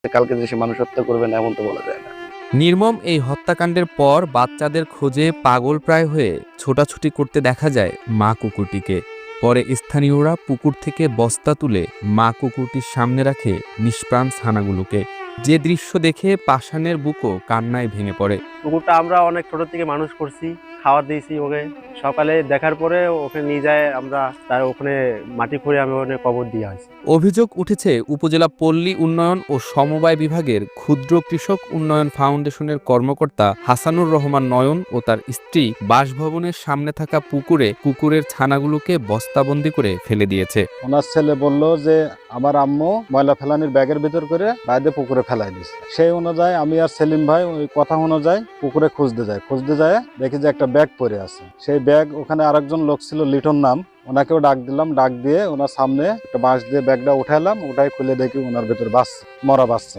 কালকে যে সে মানুষ হত্যা করবে না এমন তো বলা যায় না। নির্মম এই হত্যাকাণ্ডের পর বাচ্চাদের খোঁজে পাগলপ্রায় হয়ে ছোটাছুটি করতে দেখা যায় মা কুকুরটিকে। পরে স্থানীয়রা পুকুর থেকে বস্তা তুলে মা কুকুরটির সামনে রাখে নিষ্প্রাণ ছানাগুলোকে। যে দৃশ্য দেখে পাষাণের বুকও কান্নায় ভেঙে পড়ে। কুকুরটা আমরা অনেক ছোট থেকে মানুষ করছি, খাবার দিয়েছি ওকে। সকালে দেখার পরে ওকে নিয়ে যায়, আমরা তার ওখানে মাটি খুঁড়ে আমি ওখানে কবর দিয়ে আসি। অভিযোগ উঠেছে উপজেলা পল্লী উন্নয়ন ও সমবায় বিভাগের ক্ষুদ্র কৃষক উন্নয়ন ফাউন্ডেশনের কর্মকর্তা হাসানুর রহমান নয়ন ও তার স্ত্রী বাসভবনের সামনে থাকা পুকুরে কুকুরের ছানাগুলোকে বস্তাবন্দি করে ফেলে দিয়েছে। ওনার ছেলে বলল যে আমার আম্মু ময়লা ফেলানির ব্যাগের ভিতর করে বাইরে পুকুরে ফেলাই দিচ্ছে। সেই অনুযায়ী আমি আর সেলিম ভাই ওই কথা অনুযায়ী পুকুরে খুঁজতে যায় দেখি যে একটা ব্যাগ পড়ে আছে। সেই ব্যাগ ওখানে আরেকজন লোক ছিল লিটন নাম, ওনাকেও ডাক দিলাম, ডাক দিয়ে ওনার সামনে একটা বাঁশ দিয়ে ব্যাগটা উঠাইলাম, উঠাই খুলে দেখি ওনার ভেতর বাচ্চা, মরা বাচ্চা।